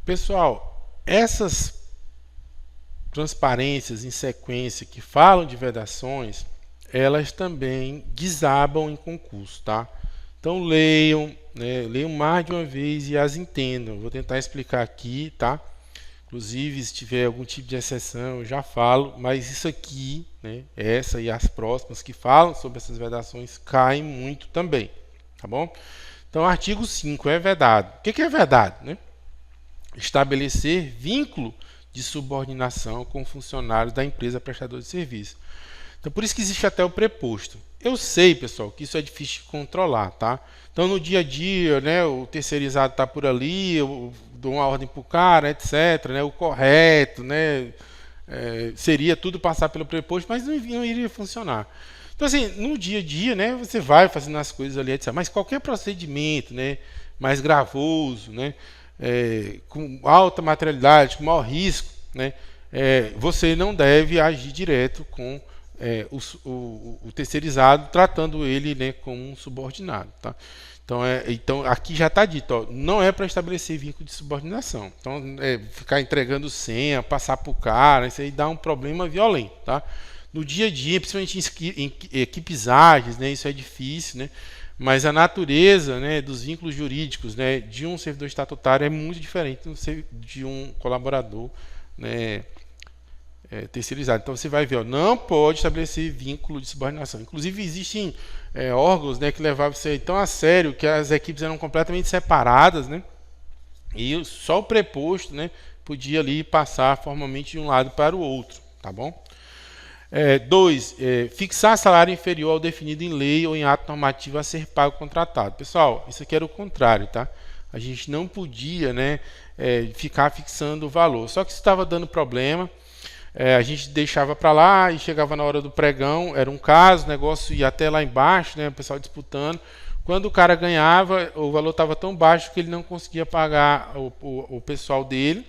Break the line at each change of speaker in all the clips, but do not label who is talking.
Pessoal, essas transparências em sequência que falam de vedações, elas também desabam em concurso, tá? Então leiam, né, leiam mais de uma vez e as entendam. Vou tentar explicar aqui, tá? Inclusive, se tiver algum tipo de exceção, eu já falo, mas isso aqui, né, essa e as próximas que falam sobre essas vedações caem muito também, tá bom? Então, artigo 5 é vedado. O que é vedado, né? Estabelecer vínculo de subordinação com funcionários da empresa prestadora de serviço. Então, por isso que existe até o preposto. Eu sei, pessoal, que isso é difícil de controlar, tá? Então, no dia a dia, né, o terceirizado está por ali, eu dou uma ordem para o cara, etc. Né, o correto, né, seria tudo passar pelo preposto, mas não iria funcionar. Então, assim, no dia a dia, né, você vai fazendo as coisas ali, etc. Mas qualquer procedimento, né, mais gravoso, né, com alta materialidade, com maior risco, né, você não deve agir direto com o terceirizado, tratando ele, né, como um subordinado. Tá? Então, aqui já está dito, ó, não é para estabelecer vínculo de subordinação. Então, ficar entregando senha, passar para o cara, isso aí dá um problema violento. Tá? No dia a dia, principalmente em equipes ágeis, né, isso é difícil, né? Mas a natureza, né, dos vínculos jurídicos, né, de um servidor estatutário é muito diferente de um colaborador, né, terceirizado. Então você vai ver, ó, não pode estabelecer vínculo de subordinação. Inclusive existem órgãos, né, que levavam isso aí tão a sério que as equipes eram completamente separadas, né, e só o preposto, né, podia ali passar formalmente de um lado para o outro, tá bom? 2. Fixar salário inferior ao definido em lei ou em ato normativo a ser pago ao contratado. Pessoal, isso aqui era o contrário, tá? A gente não podia, né, ficar fixando o valor. Só que isso estava dando problema. A gente deixava para lá e chegava na hora do pregão, era um caso, o negócio ia até lá embaixo, né, o pessoal disputando. Quando o cara ganhava, o valor estava tão baixo que ele não conseguia pagar o pessoal dele.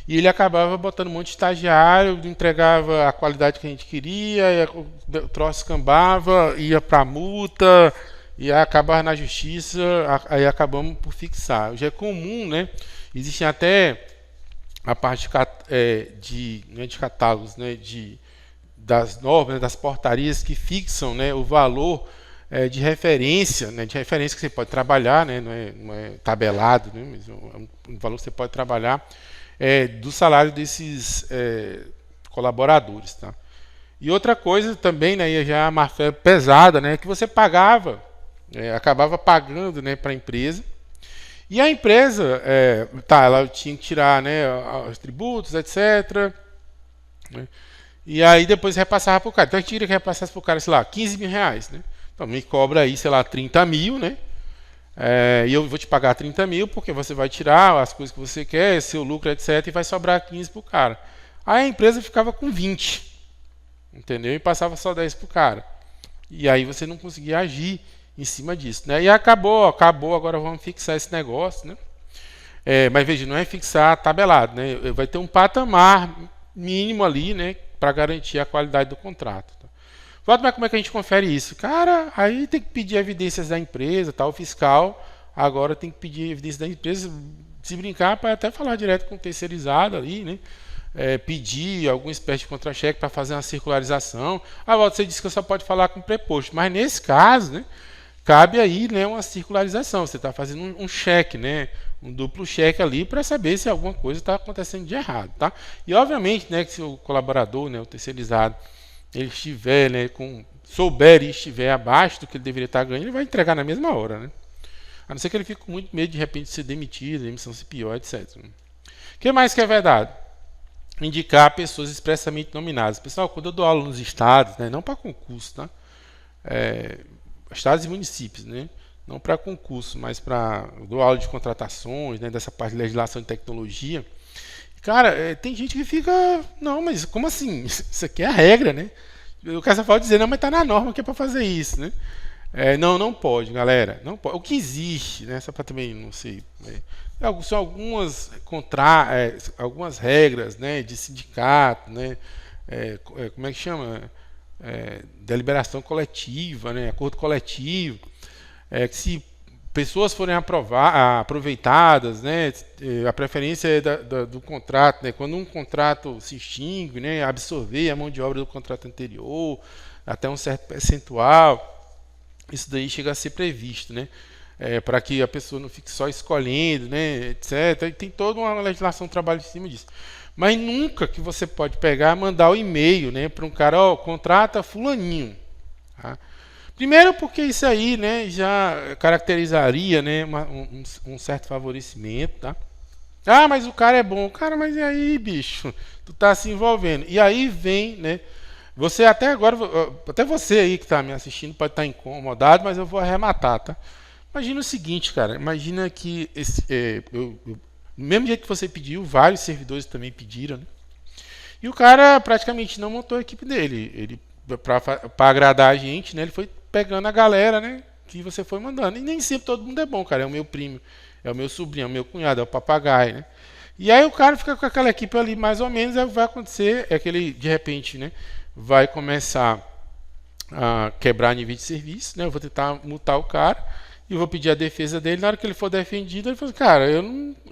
E ele acabava botando um monte de estagiário, entregava a qualidade que a gente queria, o troço escambava, ia para multa, e acabava na justiça, aí acabamos por fixar. Já é comum, né? Existem até a parte de catálogos, né? Das normas, né? Das portarias que fixam, né? O valor de referência, né? De referência que você pode trabalhar, né? Não é tabelado, né? Mas é um valor que você pode trabalhar. Do salário desses colaboradores, tá? E outra coisa também, né, já a má-fé pesada, né, que você pagava, acabava pagando, né, para a empresa, e a empresa, ela tinha que tirar, né, os tributos, etc. Né, e aí depois repassava para o cara. Então a gente queria que repassasse para o cara, sei lá, 15 mil reais, né? Então me cobra aí, sei lá, 30 mil, né? E eu vou te pagar 30 mil porque você vai tirar as coisas que você quer, seu lucro, etc. E vai sobrar 15 para o cara. Aí a empresa ficava com 20, entendeu? E passava só 10 para o cara. E aí você não conseguia agir em cima disso, né? E acabou, agora vamos fixar esse negócio, né? Mas veja, não é fixar tabelado, né? Vai ter um patamar mínimo ali, né? Para garantir a qualidade do contrato. Mas como é que a gente confere isso? Cara, aí tem que pedir evidências da empresa, tal, o fiscal. Agora tem que pedir evidências da empresa. Se brincar, para até falar direto com o terceirizado ali, né? Pedir alguma espécie de contra-cheque para fazer uma circularização. Você disse que só pode falar com preposto. Mas nesse caso, né? Cabe aí, né, uma circularização. Você está fazendo um cheque, né? Um duplo cheque ali para saber se alguma coisa está acontecendo de errado, tá? E obviamente, né, que se o colaborador, né, o terceirizado, ele estiver, né, souber e estiver abaixo do que ele deveria estar ganhando, ele vai entregar na mesma hora, né? A não ser que ele fique com muito medo de repente de ser demitido, demissão ser pior, etc. O que mais que é verdade? Indicar pessoas expressamente nominadas. Pessoal, quando eu dou aula nos estados, né, não para concurso, tá? Estados e municípios, né? Não para concurso, mas para dou aula de contratações, né, dessa parte de legislação e tecnologia. Cara, tem gente que fica, não, mas como assim? Isso aqui é a regra, né? O cara só pode dizer, não, mas tá na norma que é para fazer isso, né? Não pode, galera. Não pode. O que existe, né? Só para também, não sei. São algumas regras, né? De sindicato, né? Como é que chama? Deliberação coletiva, né? Acordo coletivo. Que se pessoas forem aproveitadas, né? A preferência é do contrato, né? Quando um contrato se extingue, né? Absorver a mão de obra do contrato anterior, até um certo percentual, isso daí chega a ser previsto, né? Para que a pessoa não fique só escolhendo, né? Etc. E tem toda uma legislação de trabalho em cima disso. Mas nunca que você pode pegar e mandar o e-mail, né? Para um cara, ó, contrata fulaninho. Tá? Primeiro porque isso aí, né, já caracterizaria, né, um certo favorecimento, tá? Ah, mas o cara é bom. Cara, mas e aí, bicho? Tu tá se envolvendo. E aí vem, né, você até agora, até você aí que tá me assistindo pode estar incomodado, mas eu vou arrematar, tá? Imagina o seguinte, cara, imagina que do mesmo jeito que você pediu, vários servidores também pediram, né? E o cara praticamente não montou a equipe dele. Ele, para agradar a gente, né, ele foi pegando a galera, né, que você foi mandando. E nem sempre todo mundo é bom, cara. É o meu primo, é o meu sobrinho, é o meu cunhado, é o papagaio, né? E aí o cara fica com aquela equipe ali mais ou menos, aí vai acontecer é que ele, de repente, né, vai começar a quebrar nível de serviço, né? Eu vou tentar multar o cara e vou pedir a defesa dele. Na hora que ele for defendido, ele fala, cara, eu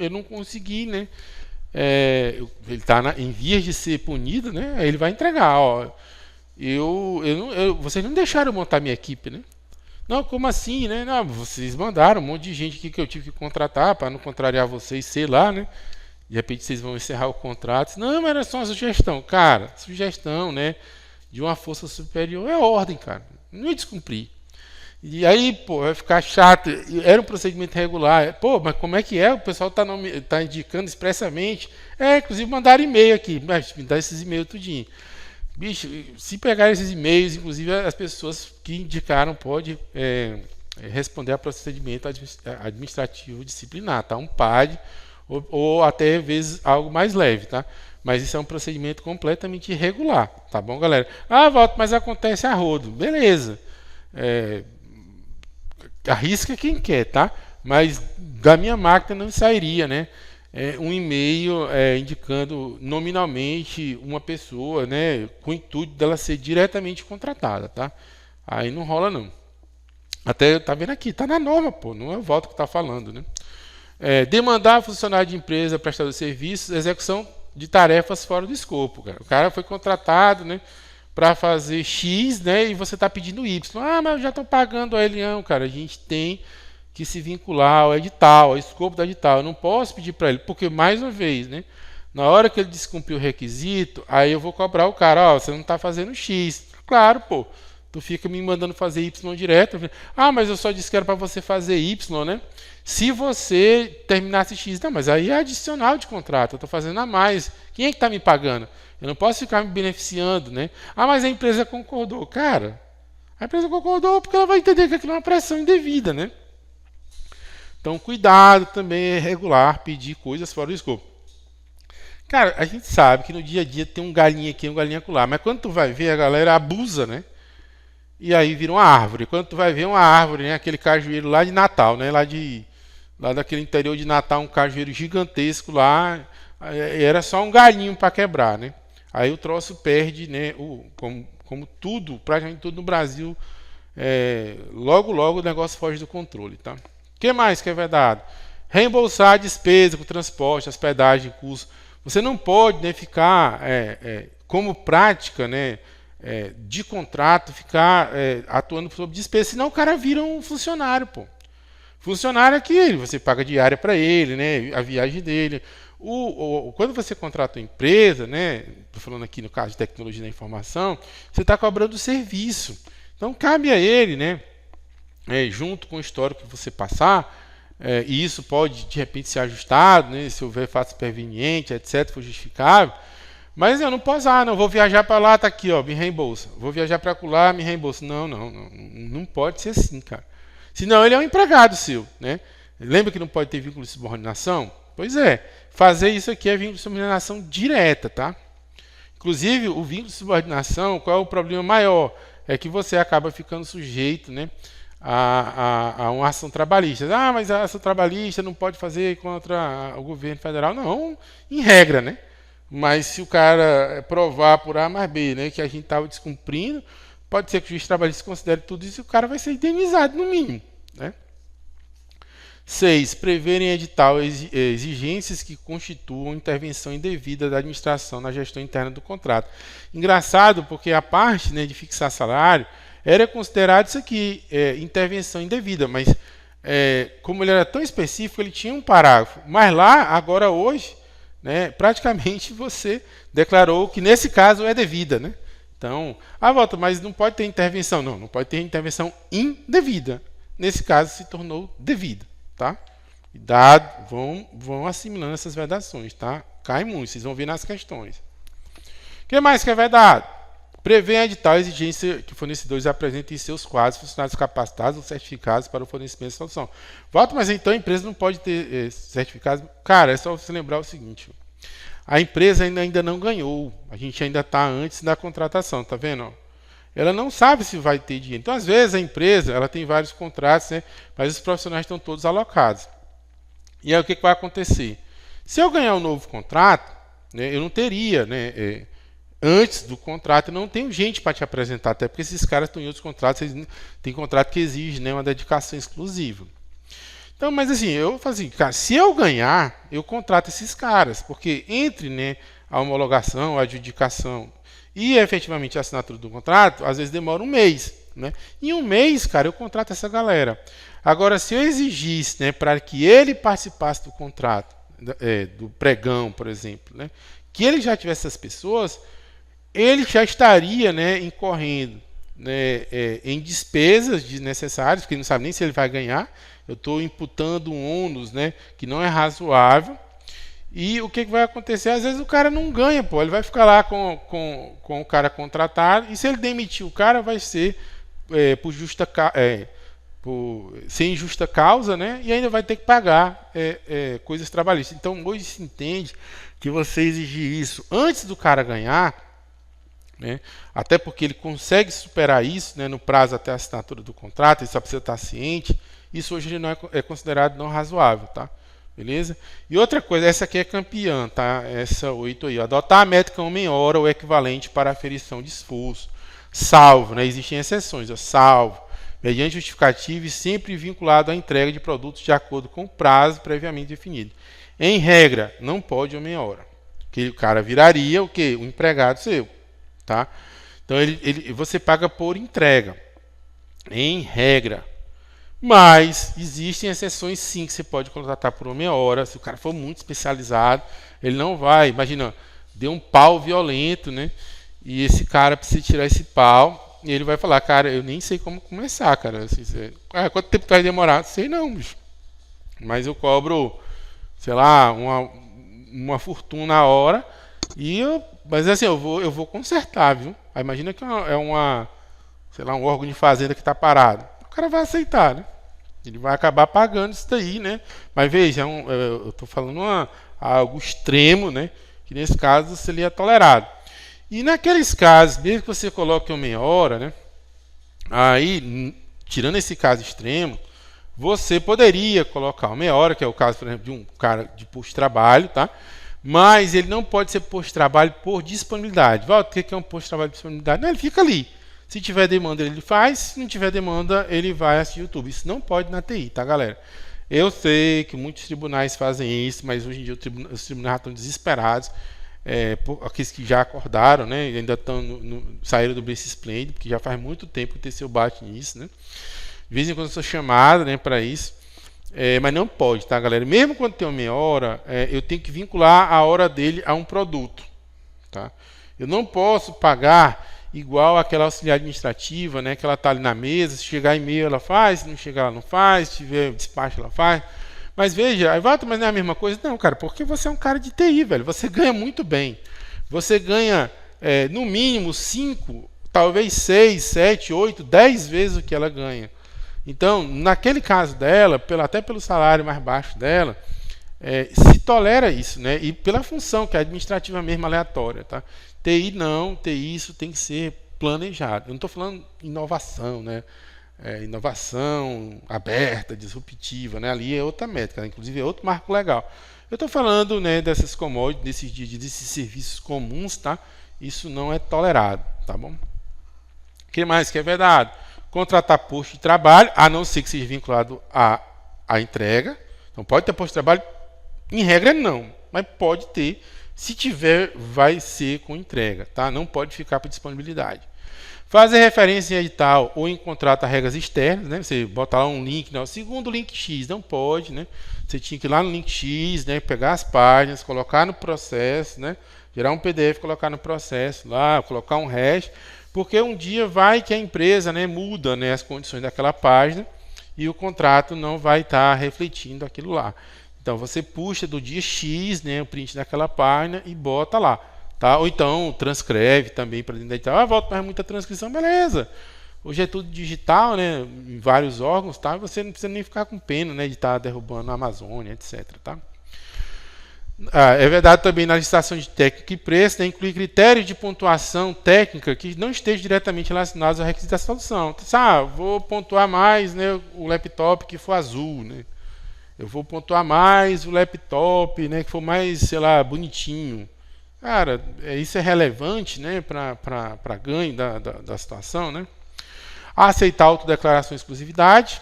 não consegui, né? Ele está em vias de ser punido, né? Aí ele vai entregar, ó. Vocês não deixaram eu montar minha equipe, né? Não, como assim, né? Não, vocês mandaram um monte de gente aqui que eu tive que contratar para não contrariar vocês, sei lá, né? De repente vocês vão encerrar o contrato. Não, mas era só uma sugestão. Cara, sugestão, né? De uma força superior é ordem, cara. Não ia descumprir. E aí, pô, vai ficar chato. Era um procedimento regular. Pô, mas como é que é? O pessoal tá indicando expressamente. Inclusive mandaram e-mail aqui. Mas me dá esses e-mails tudinho. Bicho, se pegar esses e-mails, inclusive as pessoas que indicaram podem responder a procedimento administrativo disciplinar, tá? Um PAD ou até vezes algo mais leve, tá? Mas isso é um procedimento completamente irregular, tá bom, galera? Ah, Walter, mas acontece a rodo. Beleza. Arrisca quem quer, tá? Mas da minha máquina não sairia, né? Um e-mail indicando nominalmente uma pessoa, né? Com o intuito dela ser diretamente contratada, tá? Aí não rola não. Até tá vendo aqui, tá na norma, pô. Não é o Walter que tá falando, né? Demandar funcionário de empresa, prestador de serviços, execução de tarefas fora do escopo, cara. O cara foi contratado, né? Para fazer X, né? E você está pedindo Y. Ah, mas eu já estou pagando a ele, não, cara. A gente tem que se vincular ao edital, ao escopo do edital. Eu não posso pedir para ele, porque, mais uma vez, né? Na hora que ele descumprir o requisito, aí eu vou cobrar o cara, ó, você não está fazendo X. Claro, pô. Tu fica me mandando fazer Y direto. Ah, mas eu só disse que era para você fazer Y, né? Se você terminasse X, não, mas aí é adicional de contrato, eu estou fazendo a mais. Quem é que está me pagando? Eu não posso ficar me beneficiando, né? Ah, mas a empresa concordou. Cara, a empresa concordou porque ela vai entender que aquilo é uma pressão indevida, né? Então, cuidado também é regular pedir coisas fora do escopo. Cara, a gente sabe que no dia a dia tem um galinha aqui, um galinha acolá, mas quando tu vai ver, a galera abusa, né? E aí vira uma árvore. Quando tu vai ver uma árvore, né? Aquele cajueiro lá de Natal, né? Lá daquele interior de Natal, um cajueiro gigantesco lá, era só um galinho para quebrar, né? Aí o troço perde, né? Como tudo, praticamente tudo no Brasil, logo o negócio foge do controle, tá? O que mais que é verdade? Reembolsar a despesa com transporte, hospedagem, custo. Você não pode, né, ficar como prática, né? De contrato, ficar atuando sobre despesa, senão o cara vira um funcionário, pô. Funcionário é que você paga diária para ele, né? A viagem dele. Quando você contrata uma empresa, né? Estou falando aqui no caso de tecnologia da informação, você está cobrando o serviço. Então cabe a ele, né? Junto com o histórico que você passar, e isso pode de repente ser ajustado, né? Se houver fato superveniente, etc., for justificável. Mas eu não posso, não vou viajar para lá, tá aqui, ó, me reembolsa. Vou viajar para lá, me reembolsa. Não pode ser assim, cara. Senão ele é um empregado seu, né? Lembra que não pode ter vínculo de subordinação? Pois é, fazer isso aqui é vínculo de subordinação direta, tá? Inclusive, o vínculo de subordinação, qual é o problema maior? É que você acaba ficando sujeito, né, a uma ação trabalhista. Ah, mas a ação trabalhista não pode fazer contra o governo federal. Não, em regra, né? Mas se o cara provar por A mais B, né, que a gente estava descumprindo, pode ser que o juiz trabalhista considere tudo isso e o cara vai ser indenizado, no mínimo, né? 6. Prever em edital exigências que constituam intervenção indevida da administração na gestão interna do contrato. Engraçado, porque a parte, né, de fixar salário era considerado isso aqui, intervenção indevida, mas como ele era tão específico, ele tinha um parágrafo. Mas lá, agora hoje, né, praticamente você declarou que nesse caso é devida, né? Então, volta, mas não pode ter intervenção. Não, não pode ter intervenção indevida. Nesse caso, se tornou devida, tá? Dado, vão assimilando essas vedações, tá? Cai muito, vocês vão ver nas questões. O que mais que é vedado? Prevê a edital a exigência que fornecedores apresentem em seus quadros funcionários capacitados ou certificados para o fornecimento de solução. Volta, mas então a empresa não pode ter certificados. Cara, é só você lembrar o seguinte: a empresa ainda não ganhou. A gente ainda está antes da contratação, tá vendo? Ela não sabe se vai ter dinheiro. Então, às vezes, a empresa ela tem vários contratos, né, mas os profissionais estão todos alocados. E aí o que vai acontecer? Se eu ganhar um novo contrato, né, eu não teria, né, antes do contrato, eu não tenho gente para te apresentar, até porque esses caras estão em outros contratos, eles têm contrato que exige, né, uma dedicação exclusiva. Então, mas assim, eu falo assim, cara, se eu ganhar, eu contrato esses caras, porque entre, né, a homologação, a adjudicação e efetivamente a assinatura do contrato, às vezes demora um mês, né? Em um mês, cara, eu contrato essa galera. Agora, se eu exigisse, né, para que ele participasse do contrato, do pregão, por exemplo, né, que ele já tivesse essas pessoas, ele já estaria, né, incorrendo, né, em despesas desnecessárias, porque ele não sabe nem se ele vai ganhar. Eu estou imputando um ônus, né, que não é razoável. E o que vai acontecer? Às vezes o cara não ganha, pô. Ele vai ficar lá com o cara contratado, e se ele demitir o cara, vai ser sem justa causa, né? E ainda vai ter que pagar coisas trabalhistas. Então hoje se entende que você exigir isso antes do cara ganhar, né? Até porque ele consegue superar isso, né, no prazo até a assinatura do contrato, ele só precisa estar ciente. Isso hoje não é considerado não razoável, tá? Beleza? E outra coisa, essa aqui é campeã, tá? Essa 8 aí. Adotar a métrica homem-hora ou equivalente para aferição de esforço. Salvo, né? Existem exceções, salvo, mediante justificativo e sempre vinculado à entrega de produtos de acordo com o prazo previamente definido. Em regra, não pode homem-hora. Que o cara viraria o quê? Um empregado seu, tá? Então você paga por entrega. Em regra. Mas existem exceções sim que você pode contratar por uma hora. Se o cara for muito especializado, ele não vai. Imagina, deu um pau violento, né? E esse cara precisa tirar esse pau. E ele vai falar, cara, eu nem sei como começar, cara. Assim, quanto tempo vai demorar? Sei não, bicho. Mas eu cobro, sei lá, uma fortuna a hora. Mas assim, eu vou consertar, viu? Aí imagina que sei lá, um órgão de fazenda que está parado. O cara vai aceitar, né? Ele vai acabar pagando isso daí, né? Mas veja, eu estou falando algo extremo, né? Que nesse caso seria tolerado. E naqueles casos, mesmo que você coloque uma meia hora, né? Aí, tirando esse caso extremo, você poderia colocar uma meia hora, que é o caso, por exemplo, de um cara de posto de trabalho, tá? Mas ele não pode ser posto de trabalho por disponibilidade. O que é um posto de trabalho de disponibilidade? Não, ele fica ali. Se tiver demanda, ele faz. Se não tiver demanda, ele vai assistir YouTube. Isso não pode na TI, tá, galera? Eu sei que muitos tribunais fazem isso, mas hoje em dia os tribunais já estão desesperados. Aqueles que já acordaram, né? Ainda saíram do berço esplêndido, porque já faz muito tempo que o TCU bate nisso, né? De vez em quando eu sou chamado, né, para isso. Mas não pode, tá, galera? Mesmo quando tem uma meia hora, eu tenho que vincular a hora dele a um produto, tá? Eu não posso pagar igual aquela auxiliar administrativa, né, que ela está ali na mesa, se chegar e-mail ela faz, se não chegar ela não faz, se tiver despacho ela faz. Mas veja, aí volta, mas não é a mesma coisa? Não, cara, porque você é um cara de TI, velho. Você ganha muito bem. Você ganha, no mínimo, 5, talvez 6, 7, 8, 10 vezes o que ela ganha. Então, naquele caso dela, até pelo salário mais baixo dela, se tolera isso, né? E pela função, que é administrativa mesmo, aleatória, tá? TI não, TI isso tem que ser planejado. Eu não estou falando inovação, né? Inovação aberta, disruptiva, né? Ali é outra métrica, né? Inclusive é outro marco legal. Eu estou falando, né, dessas commodities, desses serviços comuns, tá? Isso não é tolerado, tá bom? O que mais que é vedado? Contratar posto de trabalho, a não ser que seja vinculado a a entrega. Então pode ter posto de trabalho? Em regra não, mas pode ter. Se tiver, vai ser com entrega, tá? Não pode ficar para disponibilidade. Fazer referência em edital ou em contrato a regras externas, né? Você bota lá um link, não, segundo o link X, não pode, né? Você tinha que ir lá no link X, né? Pegar as páginas, colocar no processo, né? Gerar um PDF, colocar no processo lá, colocar um hash, porque um dia vai que a empresa, né, muda, né, as condições daquela página e o contrato não vai estar refletindo aquilo lá. Então você puxa do dia X, né, o print daquela página e bota lá. Tá? Ou então transcreve também para dentro da edital. Volta para muita transcrição, beleza. Hoje é tudo digital, né? Em vários órgãos, tá? Você não precisa nem ficar com pena, né? De estar derrubando a Amazônia, etc. Tá? É verdade também na licitação de técnica e preço, né? Incluir critérios de pontuação técnica que não estejam diretamente relacionados ao requisito da solução. Então, vou pontuar mais, né, o laptop que for azul, né? Eu vou pontuar mais o laptop, né, que for mais, sei lá, bonitinho. Cara, isso é relevante, né, para ganho da situação, né? Aceitar a autodeclaração de exclusividade.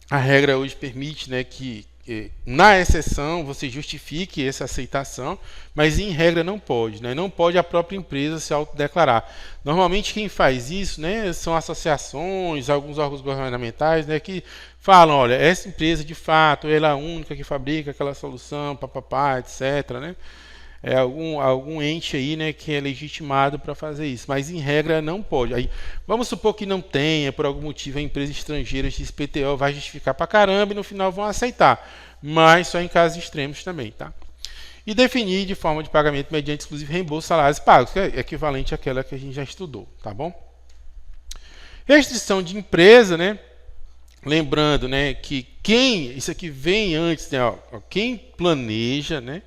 A regra hoje permite, né, que na exceção você justifique essa aceitação, mas em regra não pode, né? Não pode a própria empresa se autodeclarar. Normalmente quem faz isso, né, são associações, alguns órgãos governamentais, né, que falam, olha, essa empresa de fato ela é a única que fabrica aquela solução, papapá, etc, né? É algum ente aí, né, que é legitimado para fazer isso, mas em regra não pode. Aí, vamos supor que não tenha, por algum motivo, a empresa estrangeira XPTO vai justificar para caramba e no final vão aceitar, mas só em casos extremos também, tá? E definir de forma de pagamento mediante exclusivo reembolso salários pagos, que é equivalente àquela que a gente já estudou, tá bom? Restrição de empresa, né? Lembrando, né, que isso aqui vem antes, né, ó, quem planeja, né?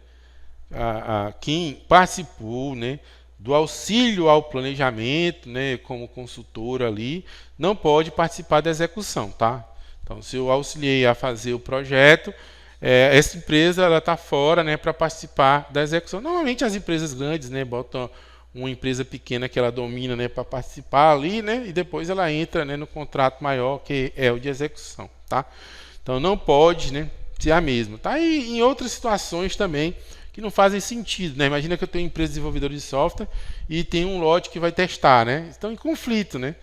Quem participou, né, do auxílio ao planejamento, né, como consultor ali, não pode participar da execução, tá? Então, se eu auxiliei a fazer o projeto, essa empresa ela está fora, né, para participar da execução. Normalmente as empresas grandes, né, botam uma empresa pequena que ela domina, né, para participar ali, né, e depois ela entra, né, no contrato maior que é o de execução, tá? Então não pode, né, ser a mesma, tá? E em outras situações também que não fazem sentido, né? Imagina que eu tenho uma empresa desenvolvedora de software e tem um lote que vai testar, né? Estão em conflito, né?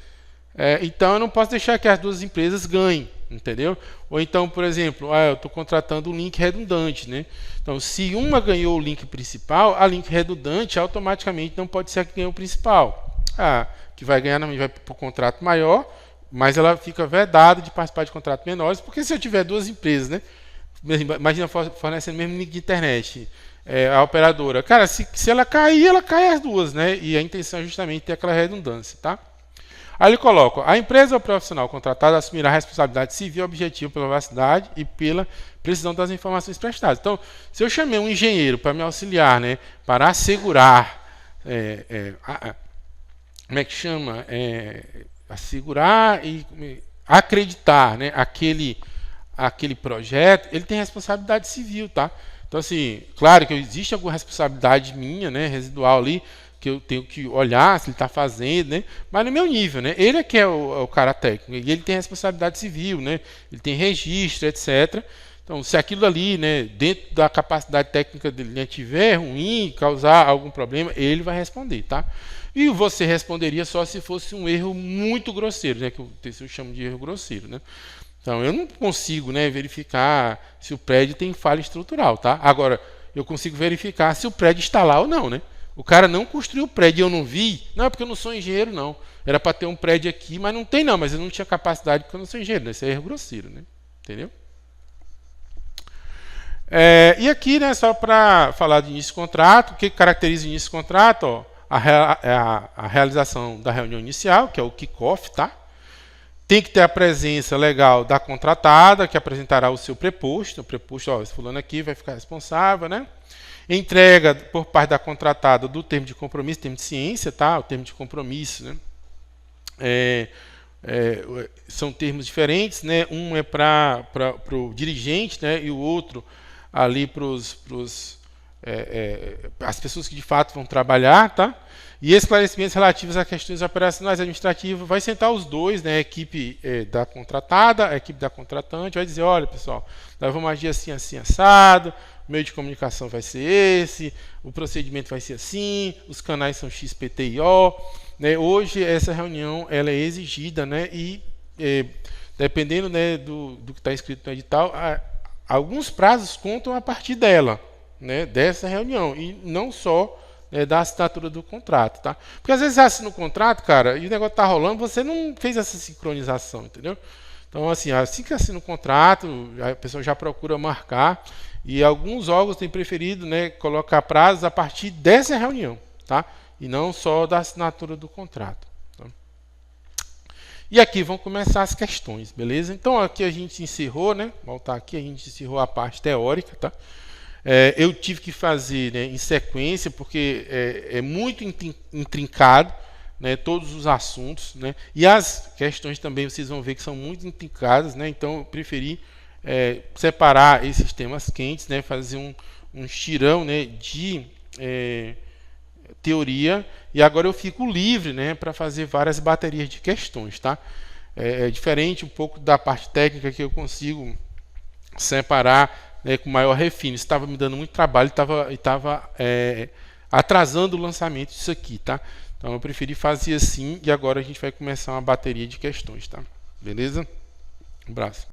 Então eu não posso deixar que as duas empresas ganhem, entendeu? Ou então, por exemplo, eu estou contratando um link redundante, né? Então, se uma ganhou o link principal, a link redundante automaticamente não pode ser a que ganhou o principal. Que vai ganhar vai para o contrato maior, mas ela fica vedada de participar de contratos menores, porque se eu tiver duas empresas, né? Imagina fornecendo mesmo link de internet. A operadora, cara, se ela cair, ela cai as duas, né? E a intenção é justamente ter aquela redundância, tá? Aí ele coloca, a empresa ou profissional contratada assumirá a responsabilidade civil objetiva pela veracidade e pela precisão das informações prestadas. Então, se eu chamei um engenheiro para me auxiliar, né, para assegurar, como é que chama? Assegurar e acreditar, né, aquele projeto, ele tem responsabilidade civil, tá? Então, assim, claro que existe alguma responsabilidade minha, né, residual ali, que eu tenho que olhar se ele está fazendo, né, mas no meu nível, né, ele é que é o cara técnico, e ele tem responsabilidade civil, né, ele tem registro, etc. Então, se aquilo ali, né, dentro da capacidade técnica dele, né, tiver ruim, causar algum problema, ele vai responder, tá? E você responderia só se fosse um erro muito grosseiro, né, que eu chamo de erro grosseiro, né? Então, eu não consigo, né, verificar se o prédio tem falha estrutural, tá? Agora, eu consigo verificar se o prédio está lá ou não, né? O cara não construiu o prédio e eu não vi, não é porque eu não sou engenheiro, não. Era para ter um prédio aqui, mas não tem não, mas eu não tinha capacidade porque eu não sou engenheiro, né? Isso é erro grosseiro, né? Entendeu? E aqui, né, só para falar de início de contrato, o que caracteriza o início de contrato? Ó, a realização da reunião inicial, que é o kick-off, tá? Tem que ter a presença legal da contratada, que apresentará o seu preposto. O preposto, ó, esse fulano aqui vai ficar responsável, né? Entrega por parte da contratada do termo de compromisso, termo de ciência, tá? O termo de compromisso, né? São termos diferentes, né? Um é para o dirigente, né? E o outro ali para os as pessoas que de fato vão trabalhar, tá? E esclarecimentos relativos a questões operacionais administrativas, vai sentar os dois, né? A equipe da contratada, a equipe da contratante, vai dizer, olha pessoal, nós vamos agir assim, assim, assado, o meio de comunicação vai ser esse, o procedimento vai ser assim, os canais são XPTO, né? Hoje essa reunião ela é exigida, né? E dependendo, né, do que está escrito no edital, alguns prazos contam a partir dela, né, dessa reunião, e não só da assinatura do contrato, tá? Porque às vezes você assina o contrato, cara, e o negócio tá rolando, você não fez essa sincronização, entendeu? Então, assim que assina o contrato, a pessoa já procura marcar, e alguns órgãos têm preferido, né, colocar prazos a partir dessa reunião, tá? E não só da assinatura do contrato. Tá? E aqui vão começar as questões, beleza? Então, aqui a gente encerrou, né? Voltar aqui, a gente encerrou a parte teórica, tá? Eu tive que fazer, né, em sequência, porque é muito intrincado, né, todos os assuntos, né, e as questões também vocês vão ver que são muito intrincadas, né, então eu preferi separar esses temas quentes, né, fazer um estirão, né, de teoria, e agora eu fico livre, né, para fazer várias baterias de questões. Tá? É diferente um pouco da parte técnica que eu consigo separar, né, com maior refino. Isso estava me dando muito trabalho e estava atrasando o lançamento disso aqui. Tá? Então eu preferi fazer assim e agora a gente vai começar uma bateria de questões. Tá? Beleza? Um abraço.